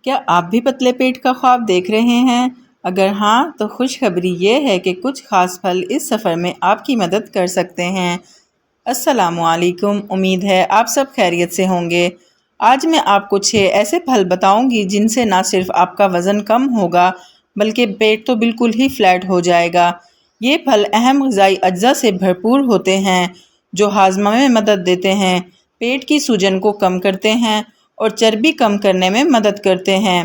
کیا آپ بھی پتلے پیٹ کا خواب دیکھ رہے ہیں؟ اگر ہاں تو خوشخبری یہ ہے کہ کچھ خاص پھل اس سفر میں آپ کی مدد کر سکتے ہیں۔ السلام علیکم، امید ہے آپ سب خیریت سے ہوں گے۔ آج میں آپ کو 6 ایسے پھل بتاؤں گی جن سے نہ صرف آپ کا وزن کم ہوگا بلکہ پیٹ تو بالکل ہی فلیٹ ہو جائے گا۔ یہ پھل اہم غذائی اجزاء سے بھرپور ہوتے ہیں جو ہاضمہ میں مدد دیتے ہیں، پیٹ کی سوجن کو کم کرتے ہیں اور چربی کم کرنے میں مدد کرتے ہیں۔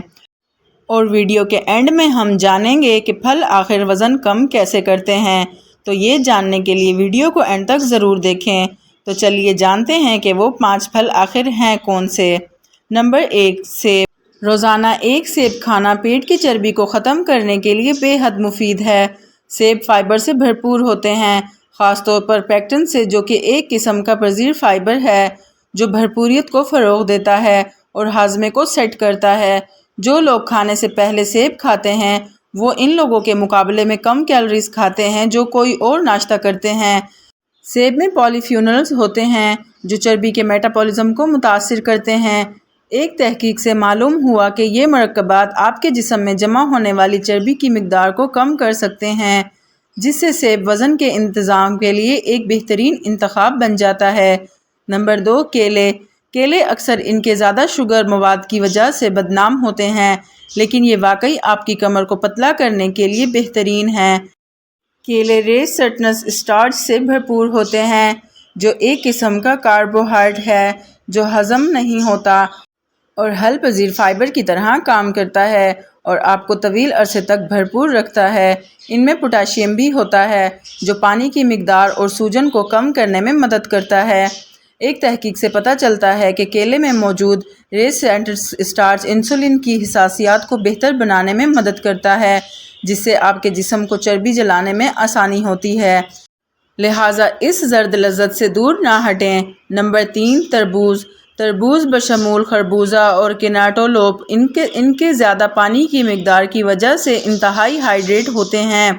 اور ویڈیو کے اینڈ میں ہم جانیں گے کہ پھل آخر وزن کم کیسے کرتے ہیں، تو یہ جاننے کے لیے ویڈیو کو اینڈ تک ضرور دیکھیں۔ تو چلیے جانتے ہیں کہ وہ 5 پھل آخر ہیں کون سے۔ نمبر 1، سیب۔ روزانہ ایک سیب کھانا پیٹ کی چربی کو ختم کرنے کے لیے بے حد مفید ہے۔ سیب فائبر سے بھرپور ہوتے ہیں، خاص طور پر پیکٹن سے، جو کہ ایک قسم کا پرزیر فائبر ہے جو بھرپوریت کو فروغ دیتا ہے اور ہاضمے کو سیٹ کرتا ہے۔ جو لوگ کھانے سے پہلے سیب کھاتے ہیں وہ ان لوگوں کے مقابلے میں کم کیلوریز کھاتے ہیں جو کوئی اور ناشتہ کرتے ہیں۔ سیب میں پولی فینولز ہوتے ہیں جو چربی کے میٹابولزم کو متاثر کرتے ہیں۔ ایک تحقیق سے معلوم ہوا کہ یہ مرکبات آپ کے جسم میں جمع ہونے والی چربی کی مقدار کو کم کر سکتے ہیں، جس سے سیب وزن کے انتظام کے لیے ایک بہترین انتخاب بن جاتا ہے۔ نمبر 2، کیلے۔ کیلے اکثر ان کے زیادہ شوگر مواد کی وجہ سے بدنام ہوتے ہیں، لیکن یہ واقعی آپ کی کمر کو پتلا کرنے کے لیے بہترین ہیں۔ کیلے ریس سٹنس اسٹارچ سے بھرپور ہوتے ہیں جو ایک قسم کا کاربوہائیڈریٹ ہے جو ہضم نہیں ہوتا اور حل پذیر فائبر کی طرح کام کرتا ہے اور آپ کو طویل عرصے تک بھرپور رکھتا ہے۔ ان میں پوٹاشیم بھی ہوتا ہے جو پانی کی مقدار اور سوجن کو کم کرنے میں مدد کرتا ہے۔ ایک تحقیق سے پتہ چلتا ہے کہ کیلے میں موجود ریس سٹنس اسٹارچ انسولین کی حساسیت کو بہتر بنانے میں مدد کرتا ہے، جس سے آپ کے جسم کو چربی جلانے میں آسانی ہوتی ہے، لہٰذا اس زرد لذت سے دور نہ ہٹیں۔ نمبر 3، تربوز۔ تربوز بشمول خربوزہ اور کینٹالوپ ان کے زیادہ پانی کی مقدار کی وجہ سے انتہائی ہائیڈریٹ ہوتے ہیں،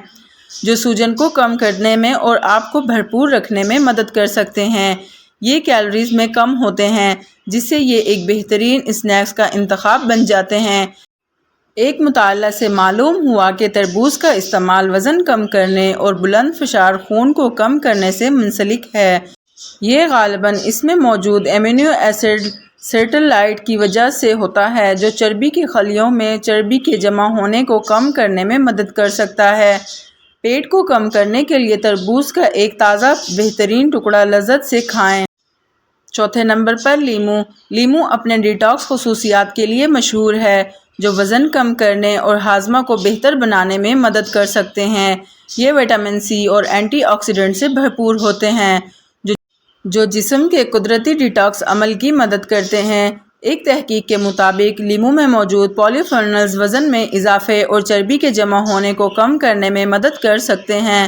جو سوجن کو کم کرنے میں اور آپ کو بھرپور رکھنے میں مدد کر سکتے ہیں۔ یہ کیلوریز میں کم ہوتے ہیں، جس سے یہ ایک بہترین اسنیکس کا انتخاب بن جاتے ہیں۔ ایک مطالعہ سے معلوم ہوا کہ تربوز کا استعمال وزن کم کرنے اور بلند فشار خون کو کم کرنے سے منسلک ہے۔ یہ غالباً اس میں موجود ایمینو ایسڈ سیٹرلائٹ کی وجہ سے ہوتا ہے جو چربی کی خلیوں میں چربی کے جمع ہونے کو کم کرنے میں مدد کر سکتا ہے۔ پیٹ کو کم کرنے کے لیے تربوز کا ایک تازہ بہترین ٹکڑا لذت سے کھائیں۔ چوتھے نمبر پر لیمو۔ لیمو اپنے ڈیٹاکس خصوصیات کے لیے مشہور ہے جو وزن کم کرنے اور ہاضمہ کو بہتر بنانے میں مدد کر سکتے ہیں۔ یہ وٹامن سی اور اینٹی آکسیڈنٹ سے بھرپور ہوتے ہیں جو جسم کے قدرتی ڈیٹاکس عمل کی مدد کرتے ہیں۔ ایک تحقیق کے مطابق لیمو میں موجود پولی فینولز وزن میں اضافے اور چربی کے جمع ہونے کو کم کرنے میں مدد کر سکتے ہیں۔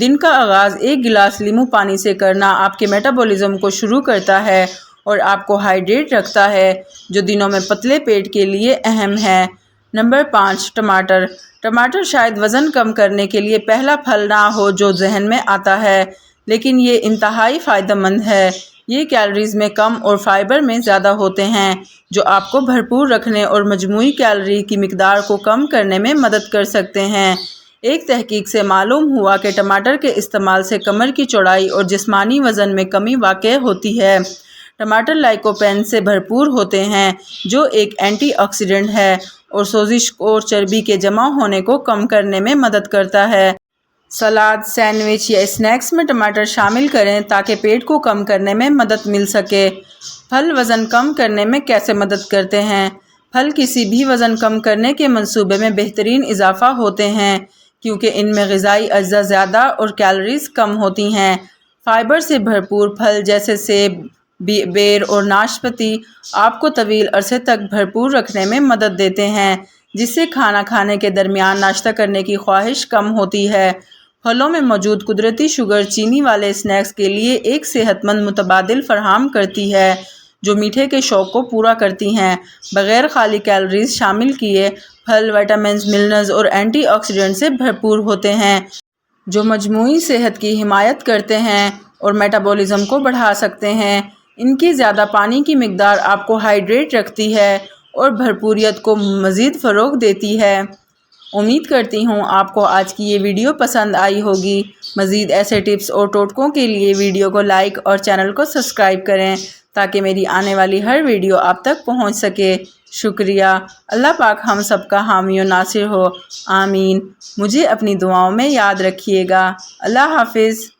دن کا آغاز ایک گلاس لیمو پانی سے کرنا آپ کے میٹابولزم کو شروع کرتا ہے اور آپ کو ہائیڈریٹ رکھتا ہے، جو دنوں میں پتلے پیٹ کے لیے اہم ہے۔ نمبر 5، ٹماٹر۔ ٹماٹر شاید وزن کم کرنے کے لیے پہلا پھل نہ ہو جو ذہن میں آتا ہے، لیکن یہ انتہائی فائدہ مند ہے۔ یہ کیلوریز میں کم اور فائبر میں زیادہ ہوتے ہیں جو آپ کو بھرپور رکھنے اور مجموعی کیلوری کی مقدار کو کم کرنے میں مدد کر سکتے ہیں۔ ایک تحقیق سے معلوم ہوا کہ ٹماٹر کے استعمال سے کمر کی چوڑائی اور جسمانی وزن میں کمی واقع ہوتی ہے۔ ٹماٹر لائکوپین سے بھرپور ہوتے ہیں جو ایک اینٹی آکسیڈنٹ ہے اور سوزش اور چربی کے جمع ہونے کو کم کرنے میں مدد کرتا ہے۔ سلاد، سینڈوچ یا اسنیکس میں ٹماٹر شامل کریں تاکہ پیٹ کو کم کرنے میں مدد مل سکے۔ پھل وزن کم کرنے میں کیسے مدد کرتے ہیں؟ پھل کسی بھی وزن کم کرنے کے منصوبے میں بہترین اضافہ ہوتے ہیں کیونکہ ان میں غذائی اجزاء زیادہ اور کیلوریز کم ہوتی ہیں۔ فائبر سے بھرپور پھل جیسے سیب، بیر اور ناشپاتی آپ کو طویل عرصے تک بھرپور رکھنے میں مدد دیتے ہیں، جس سے کھانا کھانے کے درمیان ناشتہ کرنے کی خواہش کم ہوتی ہے۔ پھلوں میں موجود قدرتی شوگر چینی والے اسنیکس کے لیے ایک صحت مند متبادل فراہم کرتی ہے جو میٹھے کے شوق کو پورا کرتی ہیں۔ بغیر خالی کیلوریز شامل کیے، پھل وٹامنز، منرلز اور اینٹی آکسیڈنٹ سے بھرپور ہوتے ہیں جو مجموعی صحت کی حمایت کرتے ہیں اور میٹابولزم کو بڑھا سکتے ہیں۔ ان کی زیادہ پانی کی مقدار آپ کو ہائیڈریٹ رکھتی ہے اور بھرپوریت کو مزید فروغ دیتی ہے۔ امید کرتی ہوں آپ کو آج کی یہ ویڈیو پسند آئی ہوگی۔ مزید ایسے ٹپس اور ٹوٹکوں کے لیے ویڈیو کو لائک اور چینل کو سبسکرائب کریں تاکہ میری آنے والی ہر ویڈیو آپ تک پہنچ سکے۔ شکریہ۔ اللہ پاک ہم سب کا حامی و ناصر ہو، آمین۔ مجھے اپنی دعاؤں میں یاد رکھیے گا۔ اللہ حافظ۔